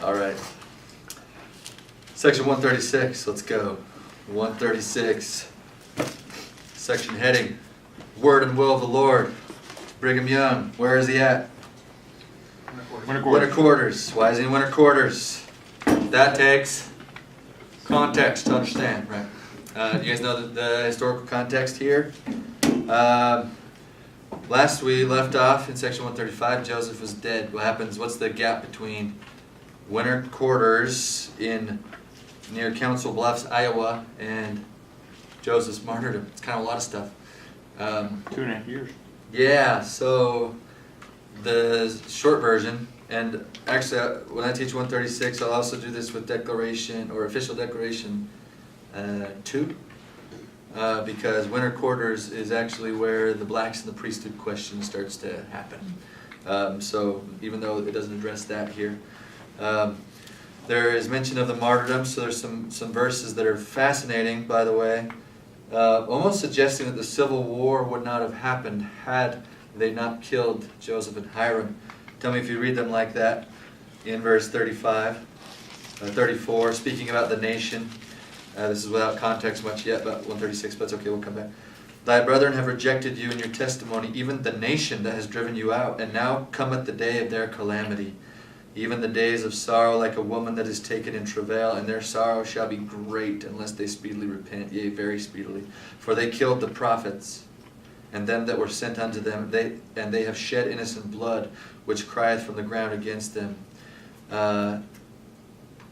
All right. Section 136, let's go. 136. Section heading, Word and Will of the Lord. Brigham Young, where is he at? Winter quarters. Why is he in winter quarters? That takes context to understand, right? You guys know the historical context here? Last we left off in section 135, Joseph was dead. What happens? What's the gap between winter quarters near Council Bluffs, Iowa, and Joseph's martyrdom? It's kind of a lot of stuff. 2.5 years. Yeah, so the short version, and actually when I teach 136, I'll also do this with declaration or official declaration 2, because winter quarters is actually where the blacks and the priesthood question starts to happen. So even though it doesn't address that here, there is mention of the martyrdom. So there's some verses that are fascinating, by the way, almost suggesting that the Civil War would not have happened had they not killed Joseph and Hiram. Tell me if you read them like that. In verse 34, speaking about the nation. This is without context much yet, but 136, but it's okay, we'll come back. Thy brethren have rejected you in your testimony, even the nation that has driven you out, and now cometh the day of their calamity, even the days of sorrow like a woman that is taken in travail, and their sorrow shall be great unless they speedily repent, yea, very speedily. For they killed the prophets, and them that were sent unto them, and they have shed innocent blood, which crieth from the ground against them.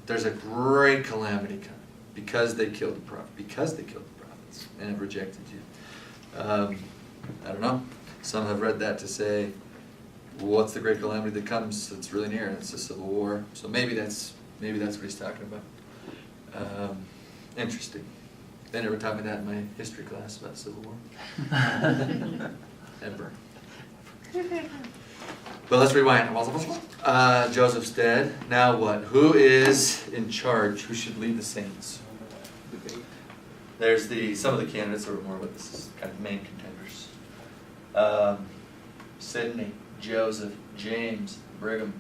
There's a great calamity coming. Because they killed the prophets and have rejected you. I don't know. Some have read that to say, well, what's the great calamity that comes that's really near? And it's the Civil War. So maybe that's what he's talking about. Interesting. They never taught me that in my history class about Civil War. Ever. But let's rewind. Joseph's dead. Now what? Who is in charge? Who should lead the saints? There's some of the candidates are more, but this is kind of main contenders. Sidney, Joseph, James, Brigham.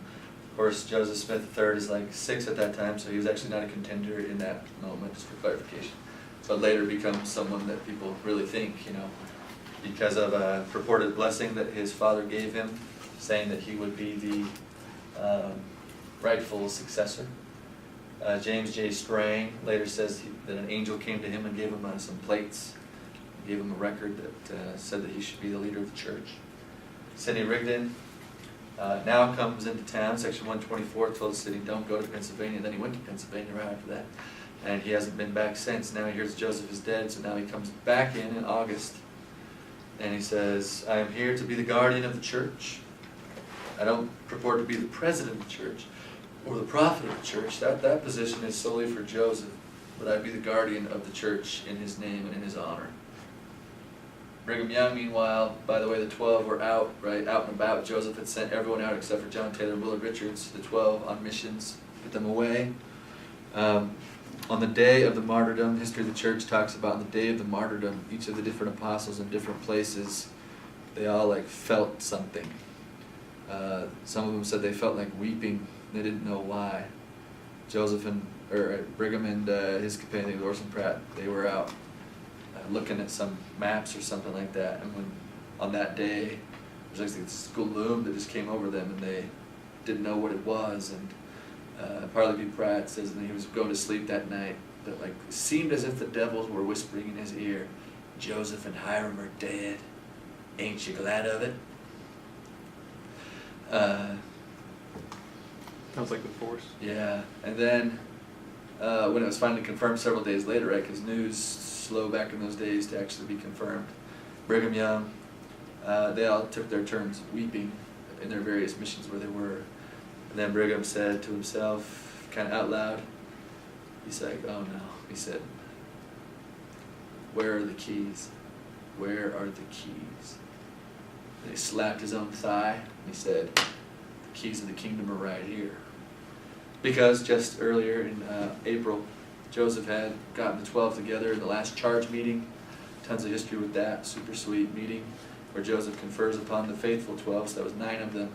Of course, Joseph Smith III is like 6 at that time, so he was actually not a contender in that moment, just for clarification. But later becomes someone that people really think, because of a purported blessing that his father gave him, saying that he would be the rightful successor. James J. Strang later says that an angel came to him and gave him some plates, gave him a record that said that he should be the leader of the church. Sidney Rigdon now comes into town, section 124, told Sidney, don't go to Pennsylvania. Then he went to Pennsylvania right after that, and he hasn't been back since. Now he hears Joseph is dead, so now he comes back in August, and he says, I am here to be the guardian of the church. I don't purport to be the president of the church or the prophet of the church. That position is solely for Joseph, but I be the guardian of the church in his name and in his honor. Brigham Young, meanwhile, by the way, the 12 were out and about. Joseph had sent everyone out except for John Taylor and Willard Richards, the 12 on missions, put them away. On the day of the martyrdom, history of the church talks about the day of the martyrdom, each of the different apostles in different places, they all felt something. Some of them said they felt like weeping. They didn't know why. Brigham and his companion Orson Pratt, they were out looking at some maps or something like that, and on that day there's this gloom that just came over them, and they didn't know what it was. And Parley B. Pratt says that he was going to sleep that night, that it seemed as if the devils were whispering in his ear, Joseph and Hiram are dead. Ain't you glad of it? Sounds like the Force. Yeah, and then when it was finally confirmed several days later, right, because news slow back in those days to actually be confirmed, Brigham Young, they all took their turns weeping in their various missions where they were. And then Brigham said to himself, kind of out loud, he's like, oh no, he said, where are the keys? Where are the keys? And he slapped his own thigh, and he said, the keys of the kingdom are right here. Because just earlier in April, Joseph had gotten the 12 together in the last charge meeting. Tons of history with that, super sweet meeting, where Joseph confers upon the faithful 12, so that was 9 of them.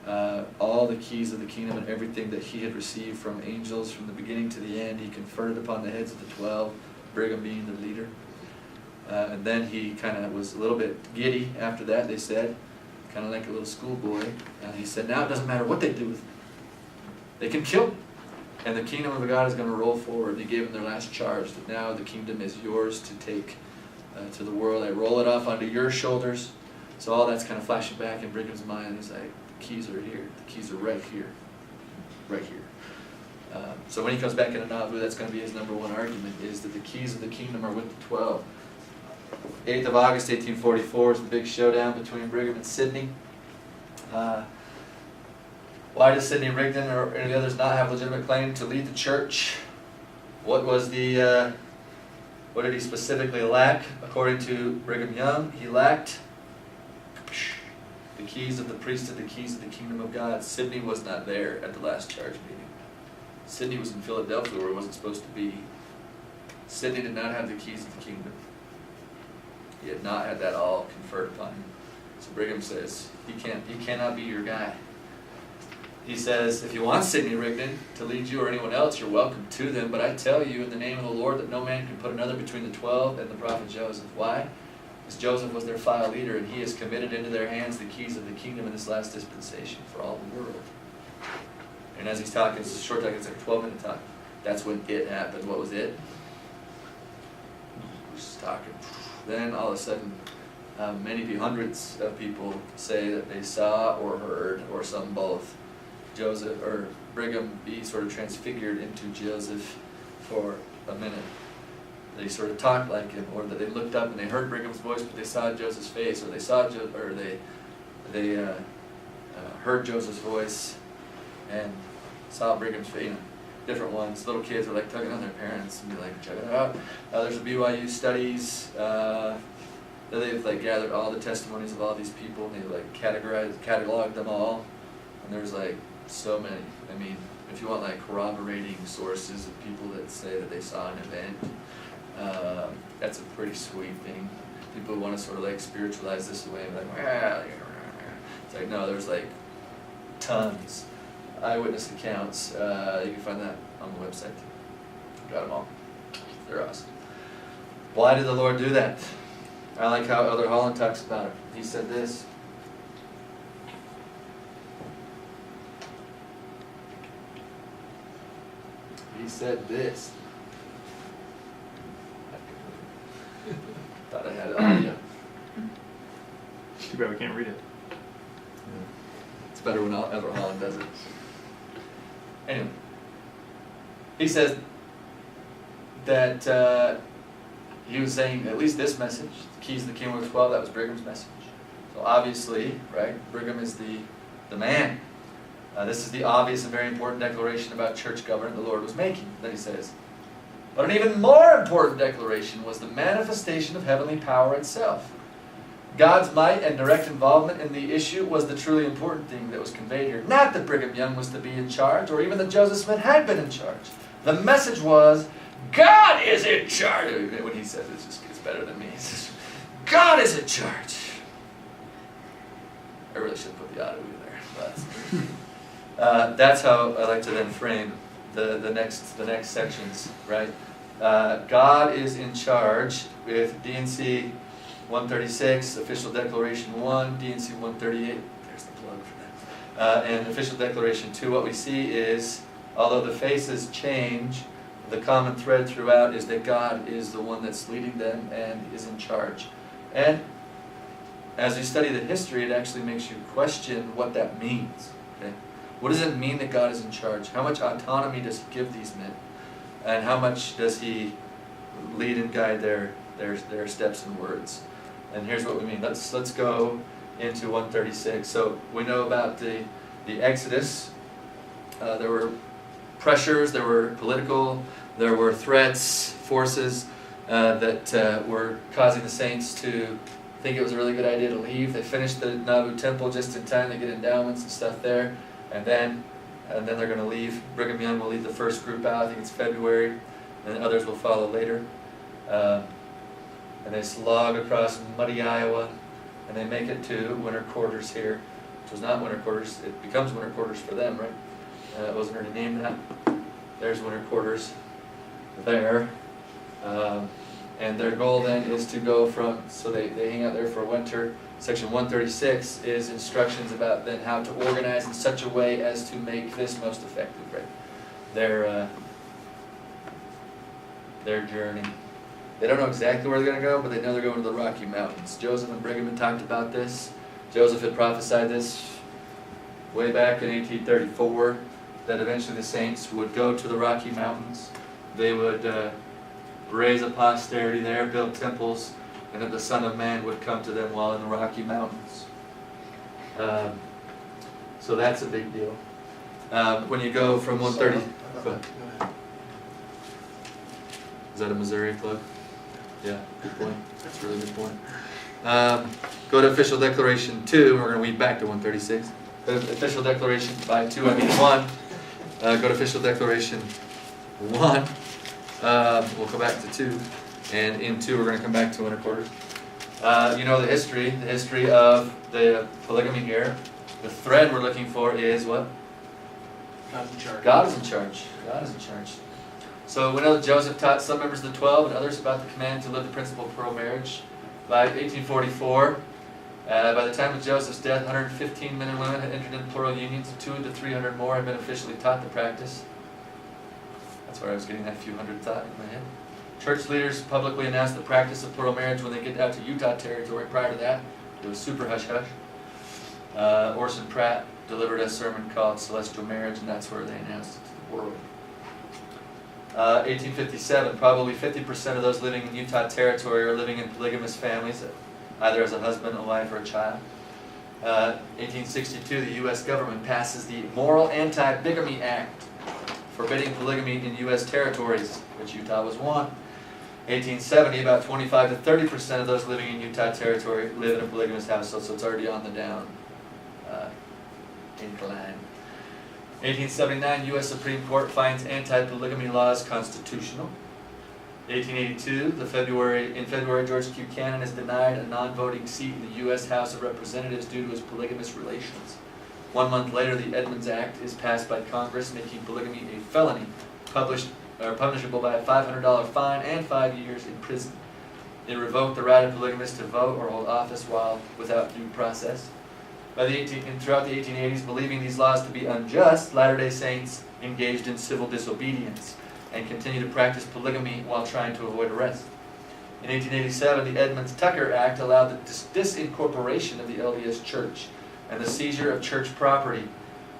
all the keys of the kingdom and everything that he had received from angels from the beginning to the end. He conferred upon the heads of the 12, Brigham being the leader. And then he kind of was a little bit giddy after that, they said, kind of like a little schoolboy. He said, now it doesn't matter what they do with me. They can kill me. And the kingdom of God is going to roll forward. He gave them their last charge, that now the kingdom is yours to take to the world. I roll it off onto your shoulders. So all that's kind of flashing back in Brigham's mind. He's like, the keys are here. The keys are right here. Right here. So when he comes back into Nauvoo, that's going to be his number one argument, is that the keys of the kingdom are with the 12. 8th of August, 1844 is the big showdown between Brigham and Sidney. Why does Sidney Rigdon or any of the others not have legitimate claim to lead the church? What was the, what did he specifically lack? According to Brigham Young, he lacked the keys of the priesthood, the keys of the kingdom of God. Sidney was not there at the last charge meeting. Sidney was in Philadelphia where he wasn't supposed to be. Sidney did not have the keys of the kingdom. He had not had that all conferred upon him. So Brigham says, he cannot be your guy. He says, if you want Sidney Rigdon to lead you or anyone else, you're welcome to them. But I tell you in the name of the Lord that no man can put another between the 12 and the prophet Joseph. Why? Because Joseph was their file leader, and he has committed into their hands the keys of the kingdom in this last dispensation for all the world. And as he's talking, it's a short talk, it's like a 12-minute talk. That's when it happened. What was it? Just talking. Then all of a sudden, many hundreds of people say that they saw or heard, or some both, Joseph or Brigham be sort of transfigured into Joseph for a minute. They sort of talked like him, or that they looked up and they heard Brigham's voice, but they saw Joseph's face, or they saw they heard Joseph's voice and saw Brigham's face. You know, different ones. Little kids were like tugging on their parents and be like, check it out. There's a BYU studies. They've like gathered all the testimonies of all these people, and they like cataloged them all. And there's like so many. I mean, if you want like corroborating sources of people that say that they saw an event, that's a pretty sweet thing. People want to sort of like spiritualize this away and be like, well, it's like, no, there's like tons. Eyewitness accounts. You can find that on the website. Got them all. They're awesome. Why did the Lord do that? I like how Elder Holland talks about it. He said this. He said this. Thought I had it on you. Too bad we can't read it. It's better when Elder Holland does it. Anyway, he says that he was saying at least this message, the keys of the kingdom of 12, that was Brigham's message. So obviously, right, Brigham is the man. This is the obvious and very important declaration about church government the Lord was making. Then he says, but an even more important declaration was the manifestation of heavenly power itself. God's might and direct involvement in the issue was the truly important thing that was conveyed here. Not that Brigham Young was to be in charge, or even that Joseph Smith had been in charge. The message was, God is in charge. When he says it, it just gets better than me. He says, God is in charge. I really should put the audio in there. But that's how I like to then frame the next sections, right? God is in charge with D&C 136, Official Declaration 1, D&C 138, there's the plug for that. And Official Declaration 2, what we see is, although the faces change, the common thread throughout is that God is the one that's leading them and is in charge. And as you study the history, it actually makes you question what that means. Okay? What does it mean that God is in charge? How much autonomy does He give these men? And how much does He lead and guide their steps and words? And here's what we mean. Let's go into 136. So we know about the Exodus. There were pressures, there were political, there were threats, forces that were causing the saints to think it was a really good idea to leave. They finished the Nauvoo temple just in time to get endowments and stuff there, and then they're going to leave. Brigham Young will lead the first group out. I think it's February, and others will follow later. And they slog across muddy Iowa, and they make it to winter quarters here. which was not winter quarters. It becomes winter quarters for them, right? It wasn't already named that. There's winter quarters there. And their goal then is to go from, so they hang out there for winter. Section 136 is instructions about then how to organize in such a way as to make this most effective, right? Their journey. They don't know exactly where they're going to go, but they know they're going to the Rocky Mountains. Joseph and Brigham had talked about this. Joseph had prophesied this way back in 1834, that eventually the saints would go to the Rocky Mountains. They would raise a posterity there, build temples, and that the Son of Man would come to them while in the Rocky Mountains. So that's a big deal. When you go from 130... Go ahead. Is that a Missouri plug? Yeah, good point. That's a really good point. Go to Official Declaration 2. We're going to weed back to 136. Official Declaration by 2, I mean 1. Go to Official Declaration 1. We'll go back to 2. And in 2, we're going to come back to winter quarters. You know the history of the polygamy here. The thread we're looking for is what? God's in charge. God is in charge. God is in charge. So we know that Joseph taught some members of the 12 and others about the command to live the principle of plural marriage. By 1844, by the time of Joseph's death, 115 men and women had entered into plural unions. 200 to 300 more had been officially taught the practice. That's where I was getting that few hundred thought in my head. Church leaders publicly announced the practice of plural marriage when they get out to Utah Territory. Prior to that, it was super hush-hush. Orson Pratt delivered a sermon called Celestial Marriage, and that's where they announced it to the world. 1857, probably 50% of those living in Utah Territory are living in polygamous families, either as a husband, a wife, or a child. 1862, the U.S. government passes the Moral Anti-Bigamy Act, forbidding polygamy in U.S. territories, which Utah was one. 1870, about 25 to 30% of those living in Utah Territory live in a polygamous household, so it's already on the down incline. 1879, U.S. Supreme Court finds anti-polygamy laws constitutional. 1882, in February, George Q. Cannon is denied a non-voting seat in the U.S. House of Representatives due to his polygamous relations. 1 month later, the Edmunds Act is passed by Congress, making polygamy a felony, punishable by a $500 fine and 5 years in prison. It revoked the right of polygamists to vote or hold office while without due process. Throughout the 1880s, believing these laws to be unjust, Latter-day Saints engaged in civil disobedience and continued to practice polygamy while trying to avoid arrest. In 1887, the Edmunds-Tucker Act allowed the disincorporation of the LDS Church and the seizure of church property.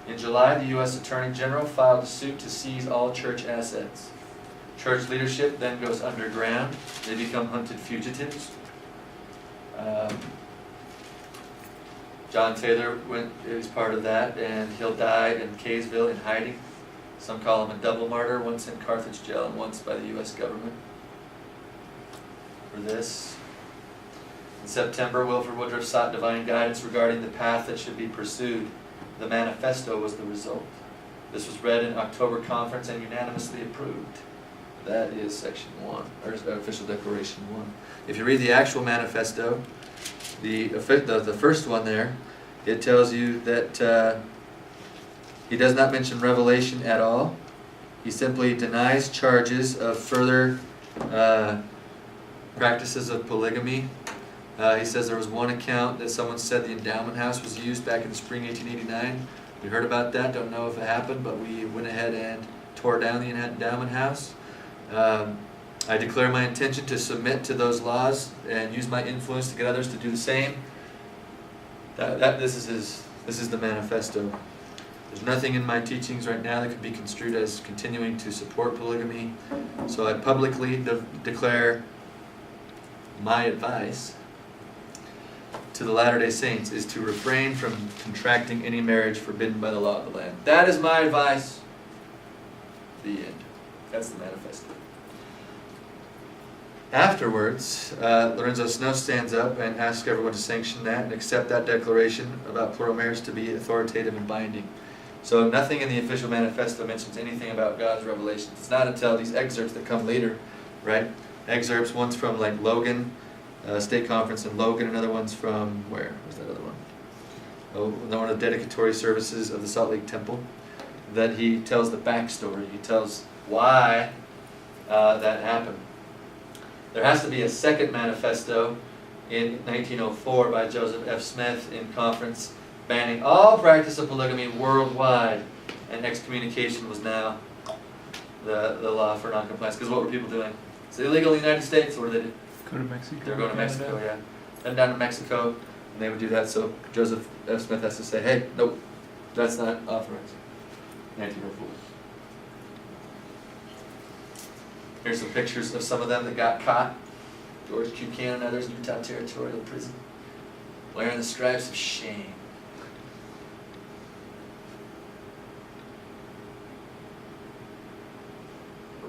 In July, the U.S. Attorney General filed a suit to seize all church assets. Church leadership then goes underground. They become hunted fugitives. John Taylor is part of that, and he'll die in Kaysville in hiding. Some call him a double martyr, once in Carthage jail and once by the U.S. government for this. In September, Wilford Woodruff sought divine guidance regarding the path that should be pursued. The manifesto was the result. This was read in October conference and unanimously approved. That is section 1, or official declaration 1. If you read the actual manifesto, the first one there, it tells you that he does not mention revelation at all. He simply denies charges of further practices of polygamy. He says there was one account that someone said the endowment house was used back in the spring 1889. We heard about that, don't know if it happened, but we went ahead and tore down the endowment house. I declare my intention to submit to those laws and use my influence to get others to do the same. This is the manifesto. There's nothing in my teachings right now that could be construed as continuing to support polygamy. So I publicly declare my advice to the Latter-day Saints is to refrain from contracting any marriage forbidden by the law of the land. That is my advice. The end. That's the manifesto. Afterwards, Lorenzo Snow stands up and asks everyone to sanction that and accept that declaration about plural marriage to be authoritative and binding. So nothing in the official manifesto mentions anything about God's revelation. It's not until these excerpts that come later, right? Excerpts, one's from like Logan, State Conference in Logan, another one's from, where was that other one? one of the dedicatory services of the Salt Lake Temple, that he tells the backstory. He tells why that happened. There has to be a second manifesto in 1904 by Joseph F. Smith in conference banning all practice of polygamy worldwide, and excommunication was now the law for noncompliance. Because what were people doing? It's illegal in the United States. What do they do? Go to Mexico. They're going to Mexico, yeah. Then down to Mexico, and they would do that. So Joseph F. Smith has to say, hey, nope, that's not authorized. 1904. Here's some pictures of some of them that got caught. George Q. Cannon and others, Utah Territorial Prison, wearing the stripes of shame.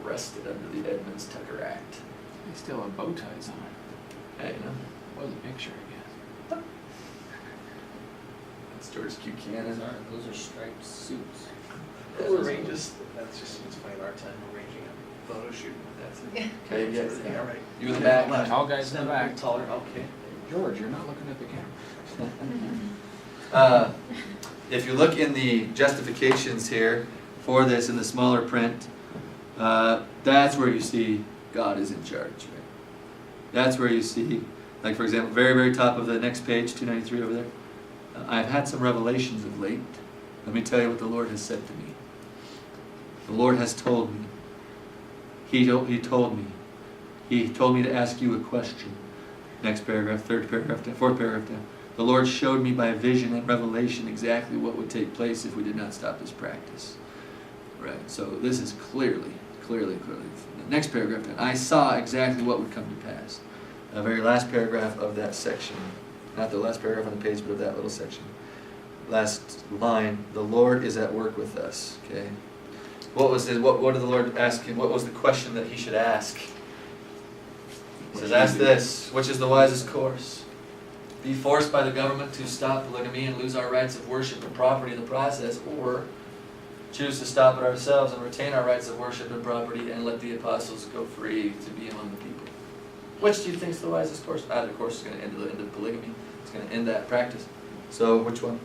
Arrested under the Edmunds-Tucker Act. They still have bow ties on. Hey, you know. Was a picture, I guess. That's George Q. Cannon. Those are striped suits. Arranges. That's just, it's funny, our time arranging a photo shoot. That's it. Okay, yes. Yeah, right. You in the back. Tall guys in the Stand back. taller, okay. George, you're not looking at the camera. If you look in the justifications here for this in the smaller print, that's where you see God is in charge. Right? That's where you see, like for example, very, very top of the next page, 293 over there. I've had some revelations of late. Let me tell you what the Lord has said to me. The Lord has told me. He told me. He told me to ask you a question. Next paragraph, third paragraph down, fourth paragraph down. The Lord showed me by vision and revelation exactly what would take place if we did not stop this practice. Right, so this is clearly. The next paragraph down. I saw exactly what would come to pass. The very last paragraph of that section. Not the last paragraph on the page, but of that little section. Last line, the Lord is at work with us. Okay. What did the Lord ask him? What was the question that he should ask? He says, ask this, which is the wisest course? Be forced by the government to stop polygamy and lose our rights of worship and property in the process, or choose to stop it ourselves and retain our rights of worship and property and let the apostles go free to be among the people. Which do you think is the wisest course? Either course is going to end the end of polygamy. It's going to end that practice. So which one?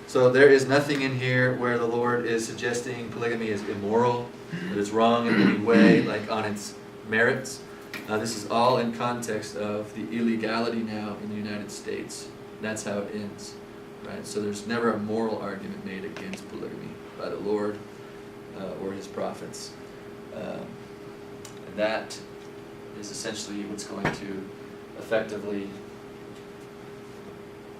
So there is nothing in here where the Lord is suggesting polygamy is immoral, that it's wrong in any way, like on its merits. This is all in context of the illegality now in the United States. That's how it ends. Right? So there's never a moral argument made against polygamy by the Lord or his prophets. And that is essentially what's going to effectively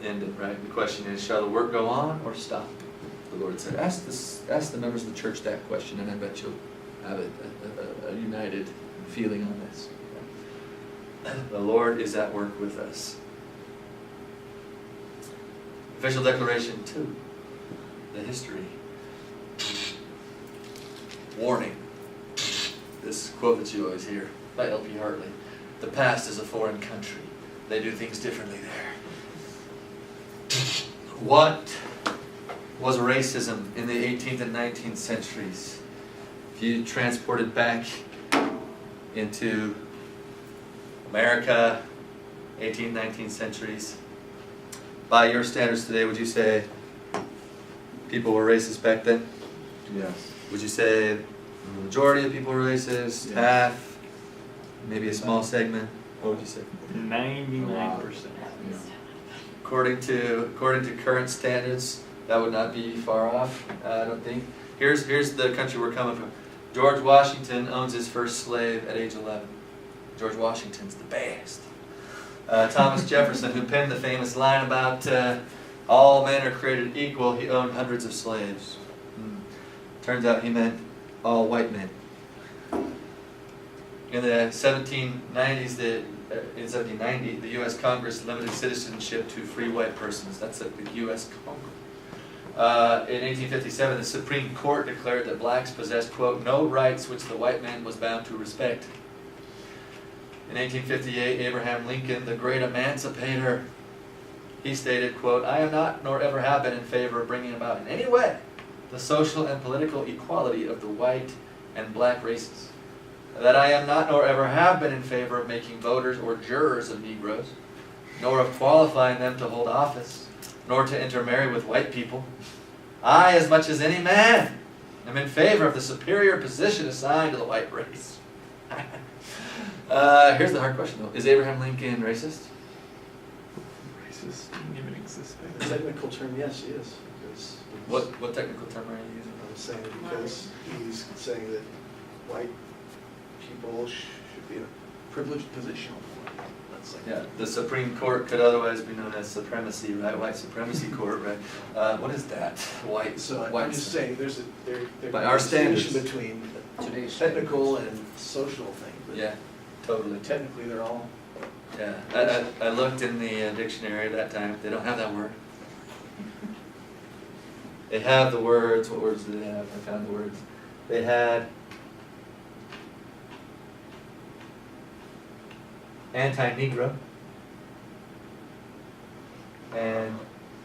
end it, right? The question is, shall the work go on or stop? The Lord said, ask the members of the church that question, and I bet you'll have a united feeling on this. The Lord is at work with us. Official Declaration 2, the history. Warning. This quote that you always hear by L.P. Hartley. The past is a foreign country. They do things differently there. What was racism in the 18th and 19th centuries? If you transported back into America, 18th, 19th centuries, by your standards today, would you say people were racist back then? Yes. Would you say the majority of people were racist, Yes. half, maybe a small segment? What would you say? 99%. According to current standards, that would not be far off, I don't think. Here's the country we're coming from. George Washington owns his first slave at age 11. George Washington's the best. Thomas Jefferson, who penned the famous line about all men are created equal, he owned hundreds of slaves. Turns out he meant all white men. In the 1790s, in 1790, the U.S. Congress limited citizenship to free white persons. That's at the U.S. Congress. In 1857, the Supreme Court declared that blacks possessed, quote, no rights which the white man was bound to respect. In 1858, Abraham Lincoln, the great emancipator, he stated, quote, I am not nor ever have been in favor of bringing about in any way the social and political equality of the white and black races. That I am not nor ever have been in favor of making voters or jurors of Negroes, nor of qualifying them to hold office, nor to intermarry with white people. I, as much as any man, am in favor of the superior position assigned to the white race. Here's the hard question though. Is Abraham Lincoln racist? Racist didn't even exist The back then. technical term, yes, he is. Because What technical term are you using? I'm saying because he's saying that white people should be in a privileged position. That's like Yeah, the Supreme Court could otherwise be known as supremacy, right? White supremacy court, right? What is that? White. So white I'm just saying, there's By our distinction standards. between Today's technical and social thing. But Yeah, totally. technically, they're all. Yeah, I looked in the dictionary at that time. They don't have that word. They have the words. What words do they have? I found the words. They had anti-Negro and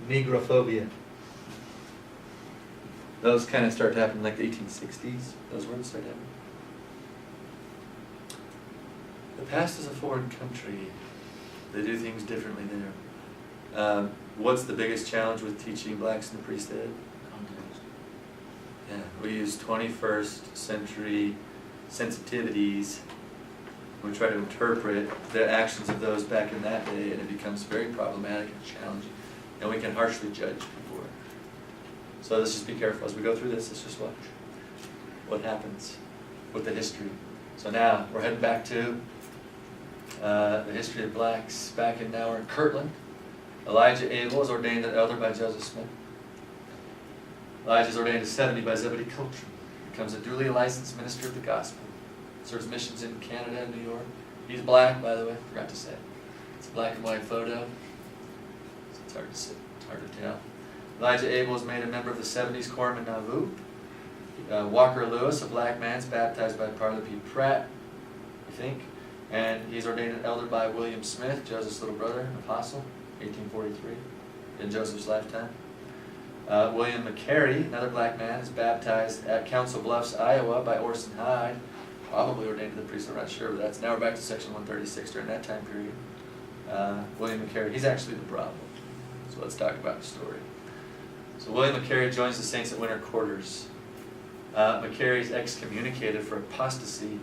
Negrophobia. Those kind of start to happen in like the 1860s. Those words start happening. The past is a foreign country. They do things differently there. What's the biggest challenge with teaching blacks in the priesthood? Context. Yeah, we use 21st century sensitivities. We try to interpret the actions of those back in that day, and it becomes very problematic and challenging. And we can harshly judge people. So let's just be careful as we go through this. Let's just watch what happens with the history. So now we're heading back to the history of blacks. Back in now we're in Kirtland. Elijah Abel is ordained an elder by Joseph Smith. Elijah is ordained to 70 by Zebedee Coachman. Becomes a duly licensed minister of the gospel. Serves missions in Canada and New York. He's black, by the way. Forgot to say. It's a black and white photo. So it's hard to see. It's hard to tell. Elijah Abel is made a member of the 70s Quorum in Nauvoo. Walker Lewis, a black man, is baptized by Parley P. Pratt, I think. And he's ordained an elder by William Smith, Joseph's little brother, an apostle, 1843, in Joseph's lifetime. William McCary, another black man, is baptized at Council Bluffs, Iowa by Orson Hyde, probably ordained to the priesthood, I'm not sure, but that's now we're back to section 136 during that time period. William McCary, he's actually the problem. So let's talk about the story. So William McCary joins the saints at winter quarters. McCary's excommunicated for apostasy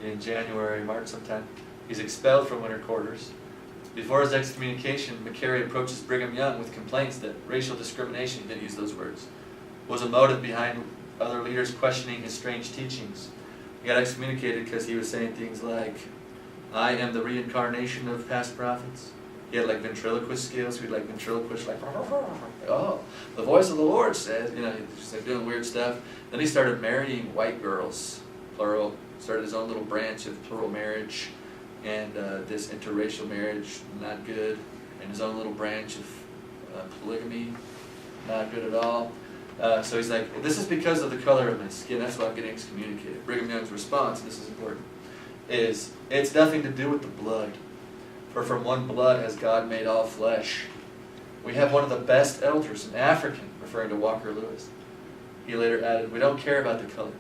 in January, March sometime. He's expelled from winter quarters. Before his excommunication, McCary approaches Brigham Young with complaints that racial discrimination, he didn't use those words, was a motive behind other leaders questioning his strange teachings. He got excommunicated because he was saying things like, I am the reincarnation of past prophets. He had like ventriloquist skills. He'd like ventriloquist, like, oh, the voice of the Lord says, you know, he's just like doing weird stuff. Then he started marrying white girls, plural. Started his own little branch of plural marriage, and this interracial marriage, not good. And his own little branch of polygamy, not good at all. So he's like, this is because of the color of my skin. That's why I'm getting excommunicated. Brigham Young's response, and this is important, is it's nothing to do with the blood. For from one blood has God made all flesh. We have one of the best elders, an African, referring to Walker Lewis. He later added, we don't care about the color.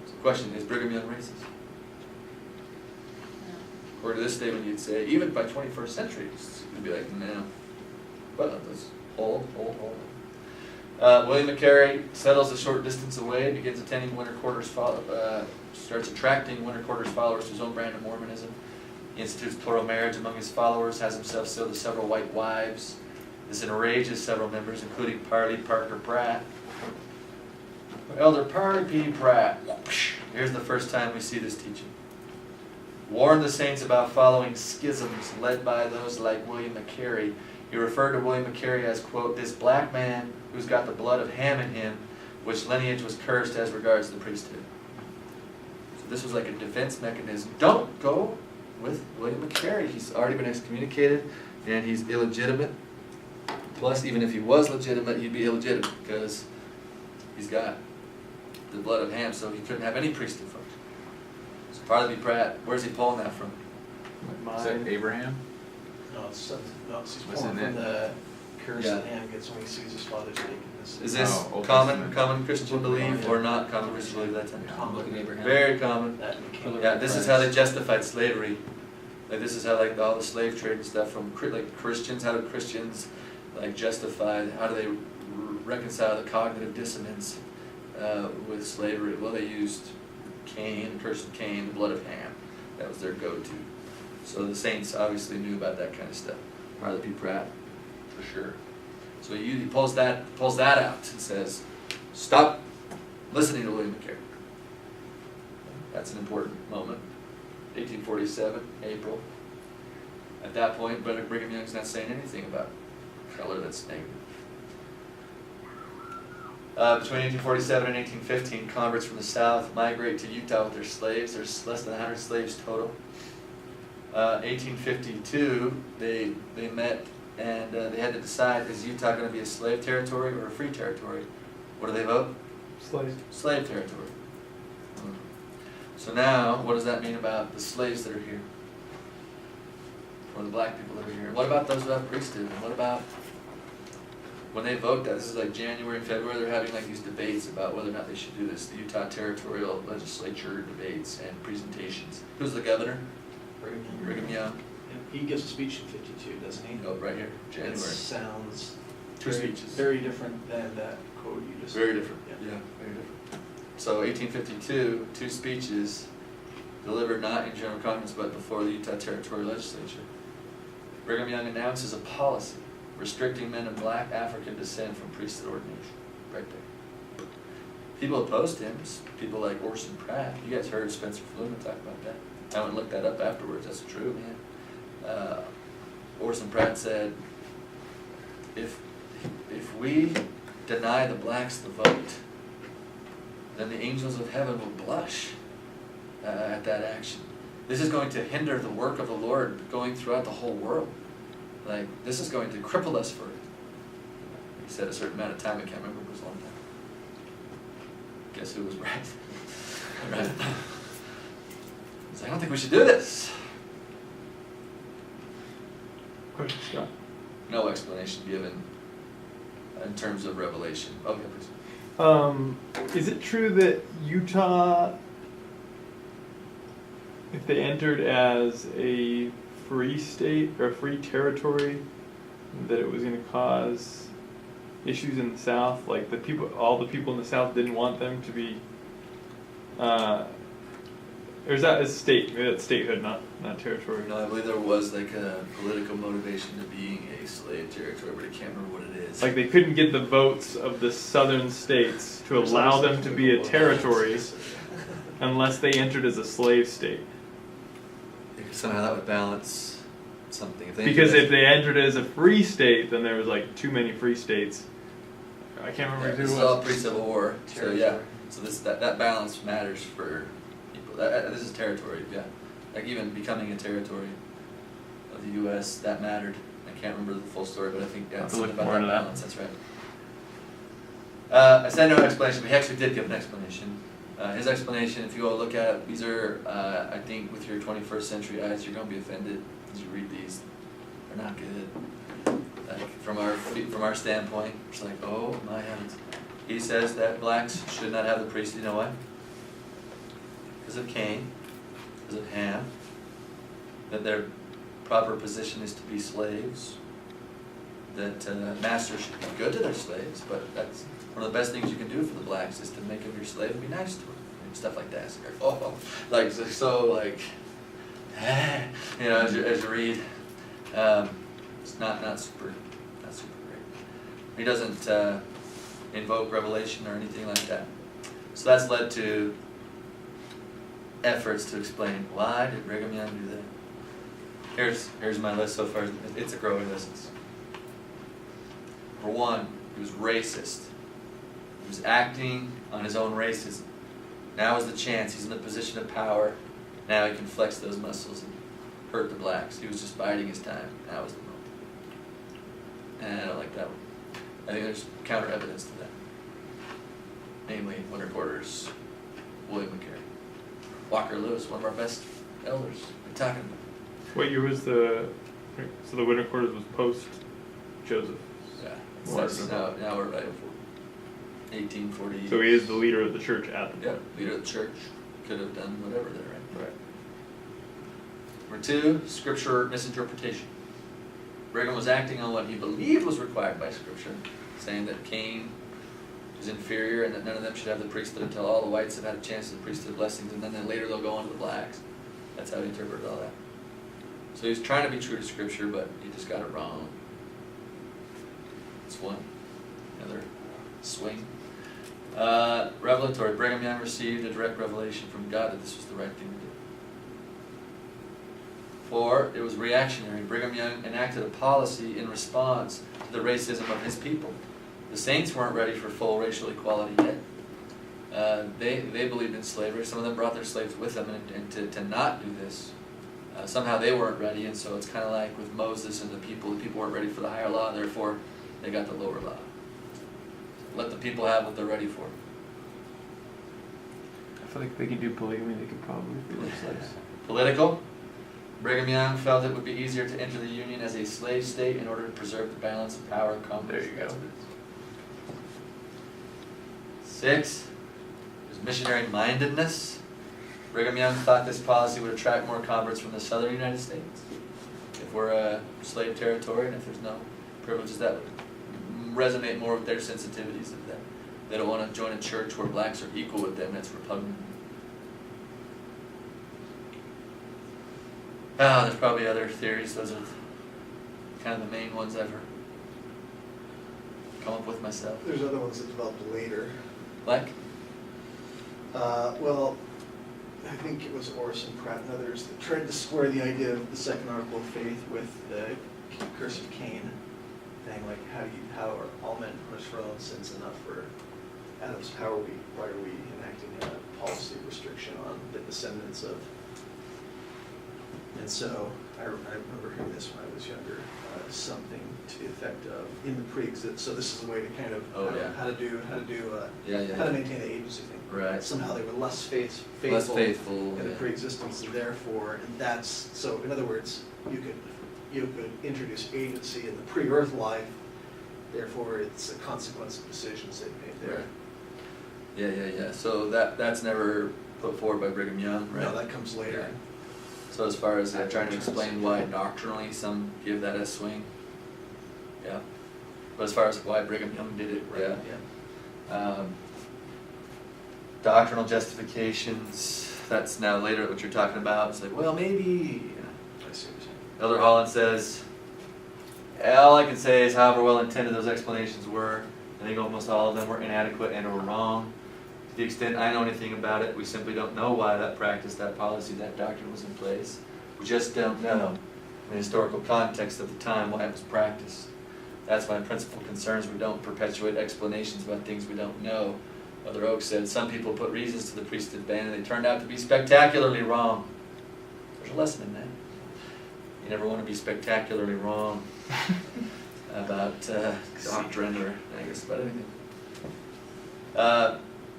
So the question is, Brigham Young racist? According to this statement, you'd say, even by 21st century, you'd be like, no. Well, let's hold. William McCary settles a short distance away, begins attending winter quarters, starts attracting winter quarters followers to his own brand of Mormonism. He institutes plural marriage among his followers, has himself sealed to several white wives. This enrages several members, including Parley Parker Pratt. Elder Parley P. Pratt. Here's the first time we see this teaching. Warn the saints about following schisms led by those like William McCary. He referred to William McCary as, quote, this black man who's got the blood of Ham in him, which lineage was cursed as regards the priesthood. So this was like a defense mechanism. Don't go with William McCary. He's already been excommunicated, and he's illegitimate. Plus, even if he was legitimate, he'd be illegitimate because he's got the blood of Ham, so he couldn't have any priesthood function. So Parley B. Pratt, where's he pulling that from? Is that Abraham? No, it's he's What's pulling in from it? the curse Yeah. that Ham gets when he sees his father's nakedness. Is this Old common Testament. Christian belief or not common Christian belief at that time? I'm looking at Abraham. Very common. That became Yeah, this is how they justified slavery. Like this is how like all the slave trade and stuff from like Christians. How did Christians like justify, how do they reconcile the cognitive dissonance with slavery? Well, they used Cain, the curse of Cain, the blood of Ham. That was their go-to. So the saints obviously knew about that kind of stuff. Martha P. Pratt, for sure. So he pulls that out and says, stop listening to William McCary. That's an important moment. 1847, April. At that point, Brother Brigham Young's not saying anything about color that's negative. Between 1847 and 1815, converts from the South migrate to Utah with their slaves. There's less than 100 slaves total. 1852, they met and they had to decide, is Utah going to be a slave territory or a free territory? What do they vote? Slave. Slave territory. So now, what does that mean about the slaves that are here? Or the black people that are here? What about those who have priesthood? And what about when they vote that? This is like January and February, they're having like these debates about whether or not they should do this. The Utah Territorial Legislature debates and presentations. Who's the governor? Brigham Young. He gives a speech in 52, doesn't he? Oh, right here, January. It sounds Two speeches. very different than that quote you just. Very different. Yeah. Yeah, very different. So 1852, 2 speeches delivered not in general conference but before the Utah Territorial Legislature. Brigham Young announces a policy restricting men of black African descent from priesthood ordination. Right there. People opposed him. People like Orson Pratt. You guys heard Spencer Fluman talk about that. I went and looked that up afterwards. That's true, man. Orson Pratt said, if we deny the blacks the vote, then the angels of heaven will blush at that action. This is going to hinder the work of the Lord going throughout the whole world. Like, this is going to cripple us for, he said a certain amount of time, I can't remember, it was a long time. Guess who was right? Right. He's like, I don't think we should do this. Question, Scott. No explanation given in terms of revelation. Okay, please. Is it true that Utah, if they entered as a free state or a free territory, that it was going to cause issues in the South? Like all the people in the South didn't want them to be, or is that a state? Maybe that's statehood, not territory. No, I believe there was like a political motivation to being a slave territory, but I can't remember what it is. Like they couldn't get the votes of the southern states to allow them to be a territory unless they entered as a slave state. Somehow that would balance something. Because if they entered as a free state, then there was like too many free states. I can't remember who this it is all was. pre-Civil War, so yeah. So that balance matters for people. This is territory, yeah. Like even becoming a territory of the U.S., that mattered. I can't remember the full story, but I think that's something about that balance. That's right. I said no explanation, but he actually did give an explanation. His explanation, if you all look at it, these are, I think, with your 21st century eyes, you're going to be offended as you read these. They're not good. Like from our standpoint, it's like, oh my heavens. He says that blacks should not have the priesthood. You know why? Because of Cain, because of Ham. That their proper position is to be slaves. That masters should be good to their slaves, but that's one of the best things you can do for the blacks is to make them your slave and be nice to them. And stuff like that. So, like so, like, you know, as you read, it's not super great. He doesn't invoke revelation or anything like that. So that's led to efforts to explain why did Brigham Young do that. Here's my list so far. It's a growing list. Number one, he was racist. He was acting on his own racism. Now is the chance. He's in a position of power. Now he can flex those muscles and hurt the blacks. He was just biding his time. Now is the moment. And I don't like that one. I think there's counter evidence to that. Namely, Winter Quarters, William McCary, Walker Lewis, one of our best elders. We're talking about. What year was so the Winter Quarters was post Joseph? Yeah. Martin. Now we're right before 1840. So he is the leader of the church at the point. Yeah, leader of the church. Could have done whatever there, right? Right. Number two, scripture misinterpretation. Brigham was acting on what he believed was required by Scripture, saying that Cain is inferior and that none of them should have the priesthood until all the whites have had a chance of the priesthood blessings, and then later they'll go on to the blacks. That's how he interpreted all that. So he was trying to be true to Scripture, but he just got it wrong. That's one. Another swing. Revelatory. Brigham Young received a direct revelation from God that this was the right thing to do. 4, it was reactionary. Brigham Young enacted a policy in response to the racism of his people. The saints weren't ready for full racial equality yet. They believed in slavery. Some of them brought their slaves with them, and to not do this, somehow they weren't ready, and so it's kind of like with Moses and the people weren't ready for the higher law, therefore they got the lower law. Let the people have what they're ready for. I feel like they could do polygamy, they could probably be their slaves. Political. Brigham Young felt it would be easier to enter the Union as a slave state in order to preserve the balance of power and confidence. There you go. 6 is missionary mindedness. Brigham Young thought this policy would attract more converts from the southern United States. If we're a slave territory and if there's no privileges, that would resonate more with their sensitivities of that. They don't want to join a church where blacks are equal with them. That's repugnant. There's probably other theories. Those are kind of the main ones I've come up with myself. There's other ones that developed later. Like? Well, I think it was Orson Pratt and others that tried to square the idea of the second article of faith with the curse of Cain thing, like how are all men punished for their own sins enough for Adam's why are we enacting a policy of restriction on the descendants of? And so I remember hearing this when I was younger, something to the effect of in the pre-exist. So this is a way to kind of how to maintain the agency thing. Right. Somehow they were less faithful in the pre-existence, and therefore, and that's so. In other words, you could introduce agency in the pre-earth life. Therefore, it's a consequence of decisions they made there. Right. Yeah. So that's never put forward by Brigham Young, right? No, that comes later. Yeah. So as far as trying to explain why doctrinally some give that a swing, yeah. But as far as why Brigham Young did it, Right. Yeah. Doctrinal justifications, that's now later what you're talking about. It's like, well, maybe. I see what you're saying. Elder Holland says, all I can say is however well intended those explanations were, I think almost all of them were inadequate and or wrong. To the extent I know anything about it, we simply don't know why that practice, that policy, that doctrine was in place. We just don't know the historical context of the time why it was practiced. That's my principal concerns. We don't perpetuate explanations about things we don't know. Brother Oak said, some people put reasons to the priesthood ban and they turned out to be spectacularly wrong. There's a lesson in that. You never want to be spectacularly wrong about doctrine or I guess about anything.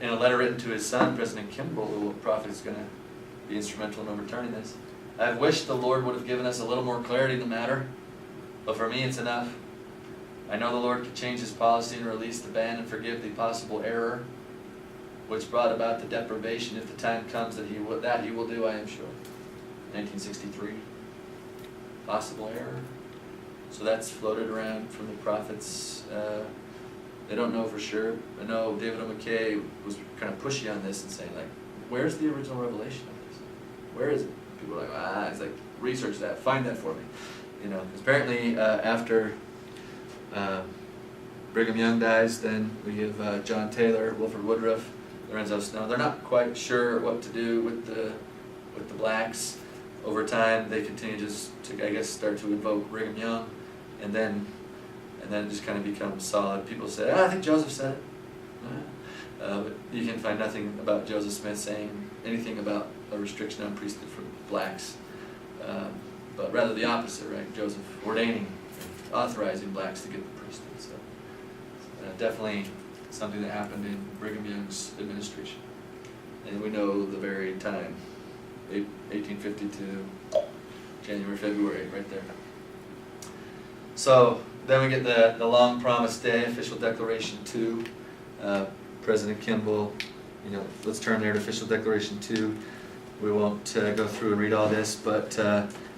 In a letter written to his son, President Kimball, the prophet is going to be instrumental in overturning this. I've wished the Lord would have given us a little more clarity in the matter, but for me it's enough. I know the Lord could change his policy and release the ban and forgive the possible error which brought about the deprivation if the time comes that he will do, I am sure. 1963. Possible error. So that's floated around from the prophets. They don't know for sure. I know David O. McKay was kind of pushy on this and saying, like, where's the original revelation of this? Where is it? People are like, it's like, research that, find that for me. You know, 'cause apparently after Brigham Young dies, then we have John Taylor, Wilford Woodruff, Lorenzo Snow. They're not quite sure what to do with the blacks. Over time, they continue just to, I guess, start to invoke Brigham Young, and then it just kind of becomes solid. People say, I think Joseph said it. But you can find nothing about Joseph Smith saying anything about a restriction on priesthood for blacks, but rather the opposite, right? Joseph ordaining, authorizing blacks to get the priesthood. So definitely something that happened in Brigham Young's administration. And we know the very time, 1852, January, February, right there. So then we get the long promised day, official declaration 2. President Kimball, let's turn there to official declaration 2. We won't go through and read all this, but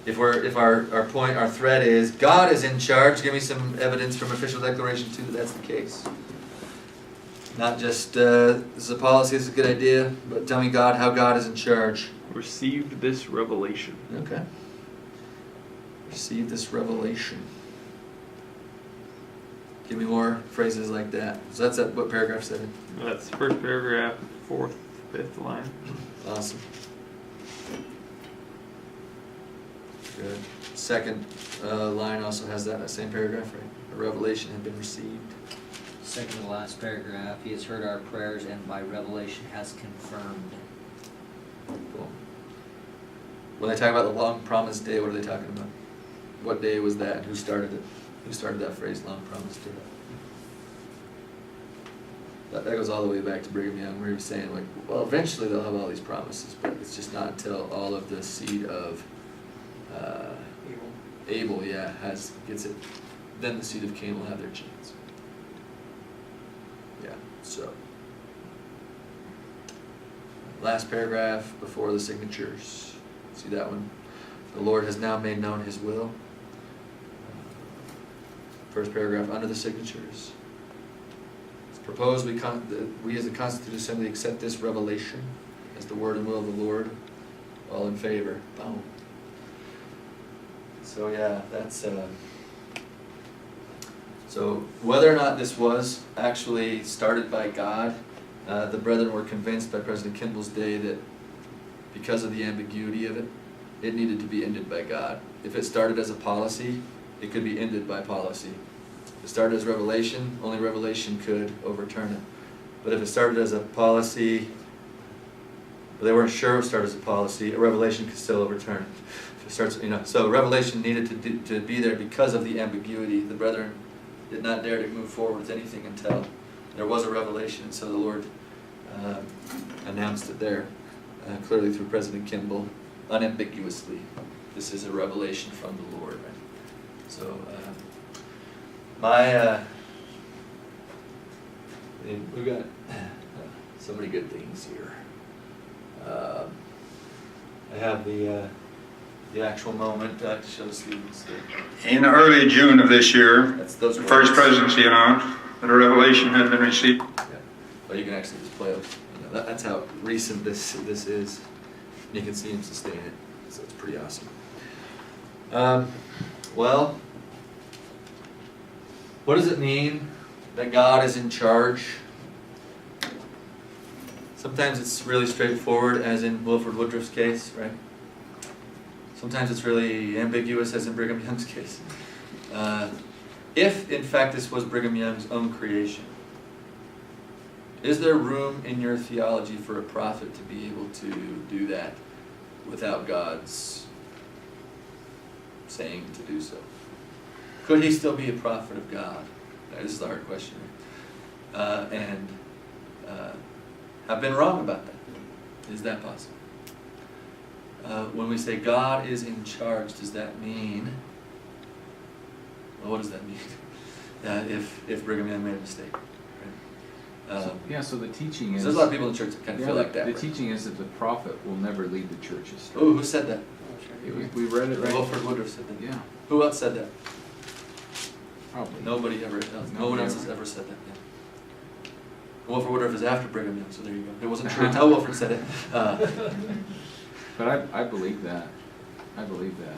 if our point, our thread is God is in charge, give me some evidence from official declaration 2 that that's the case. Not just this is a policy, this is a good idea, but tell me God, how God is in charge. Received this revelation. Okay. Receive this revelation. Give me more phrases like that. So that's what paragraph 7. That's first paragraph, 4th, 5th line. Awesome. Good. Second line also has that same paragraph, right? A revelation had been received. Second to the last paragraph, he has heard our prayers and by revelation has confirmed. Cool. When they talk about the long promised day, what are they talking about? What day was that and who started it? Who started that phrase, long promised day? That goes all the way back to Brigham Young, where he was saying, like, well, eventually they'll have all these promises, but it's just not until all of the seed of Abel, gets it, then the seed of Cain will have their chance. Yeah, so. Last paragraph before the signatures. See that one? The Lord has now made known his will. First paragraph under the signatures. It's proposed we as a constituted assembly accept this revelation as the word and will of the Lord. All in favor. Boom. So yeah, that's so whether or not this was actually started by God, the brethren were convinced by President Kimball's day that because of the ambiguity of it, it needed to be ended by God. If it started as a policy, it could be ended by policy. If it started as revelation, only revelation could overturn it. But if it started as a policy, but they weren't sure it started as a policy, a revelation could still overturn it. If it starts, so revelation needed to be there because of the ambiguity. The brethren did not dare to move forward with anything until there was a revelation, and so the Lord announced it there, clearly through President Kimball, unambiguously. This is a revelation from the Lord. Right? So, we've got so many good things here. I have the actual moment to show the students. In early June of this year, That's those the first words. presidency announced that a revelation had been received. Yeah. Well, you can actually just play it. That's how recent this is. You can see him sustain it, so it's pretty awesome. Well, what does it mean that God is in charge? Sometimes it's really straightforward, as in Wilford Woodruff's case, right? Sometimes it's really ambiguous, as in Brigham Young's case. If, in fact, this was Brigham Young's own creation, is there room in your theology for a prophet to be able to do that without God's saying to do so? Could he still be a prophet of God? This is the hard question. And have been wrong about that. Is that possible? When we say God is in charge, does that mean, well, what does that mean? If Brigham Young made a mistake. Right? So the teaching is... There's a lot of people in the church that kind of feel like that. The right? teaching is that the prophet will never lead the church astray. Oh, who said that? We read it right. Wilford Woodruff said that. Yeah, Who else said that? probably. Nobody ever else. No one else has ever said that. Yeah. Wilford Woodruff is after Brigham Young, so there you go. It wasn't true until Wilford said it. But I believe that. I believe that.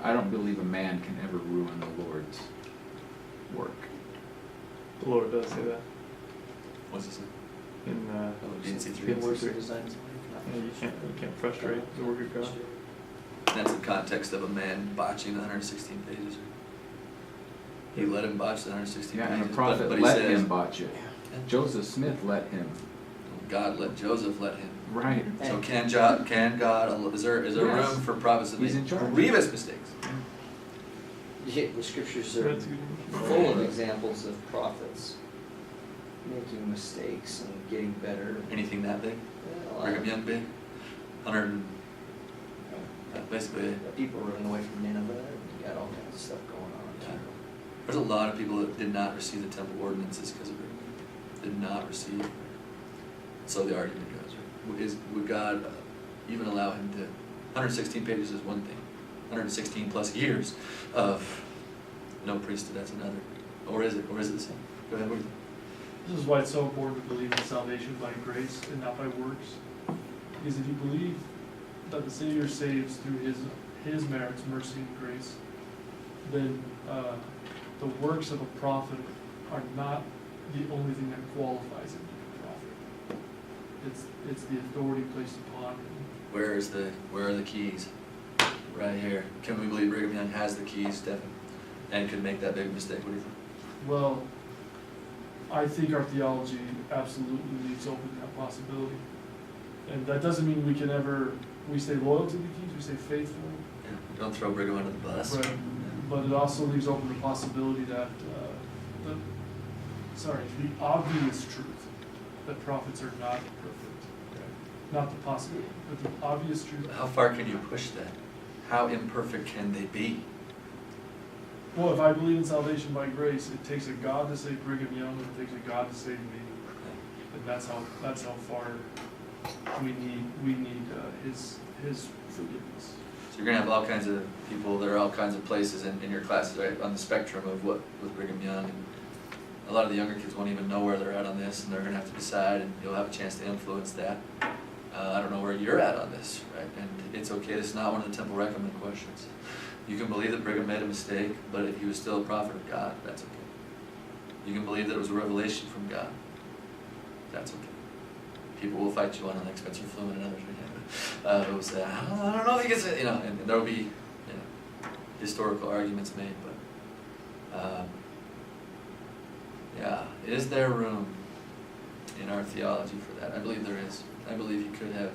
I don't believe a man can ever ruin the Lord's work. The Lord does say that. What's his name? In DC3. Good worker designs life. you can't frustrate the work of God. That's in context of a man botching the 116 pages. He let him botch the 116 Yeah, pages. and a prophet but he let says, him botch it. Joseph Smith let him. God let Joseph let him. Right. So can God? Is there Yes. room for prophets to He's make in charge. grievous mistakes? Yeah, the scriptures are That's good. full of examples of prophets making mistakes and getting better. Anything that big? Well, Brigham Young big? 100. Basically. people running away from Nineveh, and you got all kinds of stuff going on. Yeah. There's a lot of people that did not receive the temple ordinances because of Brigham Young. Did not receive. So the argument goes, right? Would God even allow him to? 116 pages is one thing. 116 plus years of no priesthood. That's another. Or is it? Or is it the same? Go ahead. This is why it's so important to believe in salvation by grace and not by works. Because if you believe that the Savior saves through his merits, mercy, and grace, then the works of a prophet are not the only thing that qualifies him to be a prophet. It's the authority placed upon him. Where are the keys? Right here. Can we believe Brigham Young has the keys, Stephen, and could make that big mistake? What do you think? Well, I think our theology absolutely leaves open that possibility. And that doesn't mean we stay loyal to the keys, we stay faithful. Yeah, don't throw Brigham under the bus. Right. But it also leaves open the possibility that, the obvious truth that prophets are not perfect. Not the possibility, but the obvious truth. How far can you push that? How imperfect can they be? Well, if I believe in salvation by grace, it takes a God to save Brigham Young, and it takes a God to save me. And that's how far we need his forgiveness. So you're gonna have all kinds of people. There are all kinds of places in your classes, right, on the spectrum of what with Brigham Young. And a lot of the younger kids won't even know where they're at on this, and they're gonna have to decide, and you'll have a chance to influence that. I don't know where you're at on this, right? And it's okay. This is not one of the temple recommend questions. You can believe that Brigham made a mistake, but if he was still a prophet of God, that's okay. You can believe that it was a revelation from God. That's okay. People will fight you on an Spencer Flumen and others. Who will say, I don't know if he gets it, and there will be, historical arguments made, but yeah, is there room in our theology for that? I believe there is. I believe he could have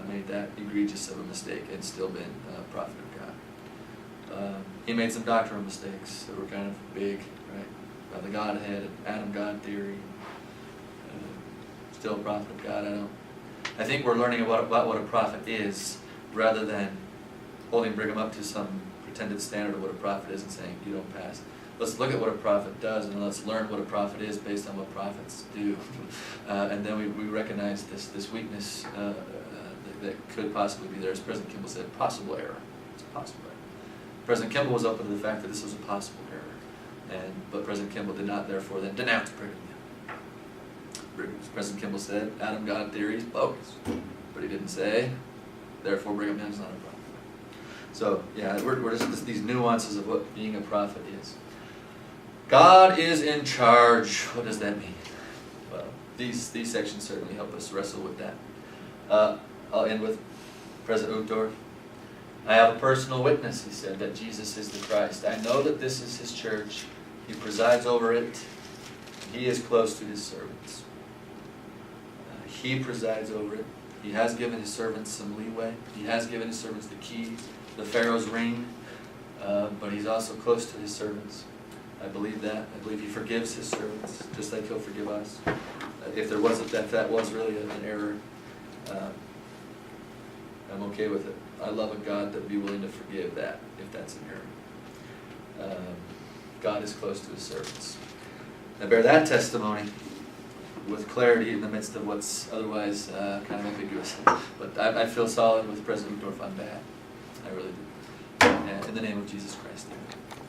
made that egregious of a mistake and still been a prophet of God. He made some doctrinal mistakes that were kind of big, right? About the Godhead, Adam-God theory. Still a prophet of God. I think we're learning about what a prophet is, rather than holding Brigham up to some pretended standard of what a prophet is and saying, you don't pass. Let's look at what a prophet does, and let's learn what a prophet is based on what prophets do. And then we recognize this weakness that could possibly be there. As President Kimball said, possible error. It's a possible error. President Kimball was open to the fact that this was a possible error. But President Kimball did not, therefore, then denounce Brigham Young. President Kimball said, Adam-God theory is bogus. But he didn't say, therefore, Brigham Young's not a prophet. So, yeah, we're just these nuances of what being a prophet is. God is in charge. What does that mean? Well, these sections certainly help us wrestle with that. I'll end with President Uchtdorf. I have a personal witness, he said, that Jesus is the Christ. I know that this is his church. He presides over it. He is close to his servants. He presides over it. He has given his servants some leeway. He has given his servants the keys, the Pharaoh's ring, but he's also close to his servants. I believe that. I believe he forgives his servants, just like he'll forgive us. If there wasn't that was really an error, I'm okay with it. I love a God that would be willing to forgive that, if that's an error. God is close to his servants. I bear that testimony with clarity in the midst of what's otherwise kind of ambiguous. But I feel solid with President Uchtdorf on that. I really do. In the name of Jesus Christ.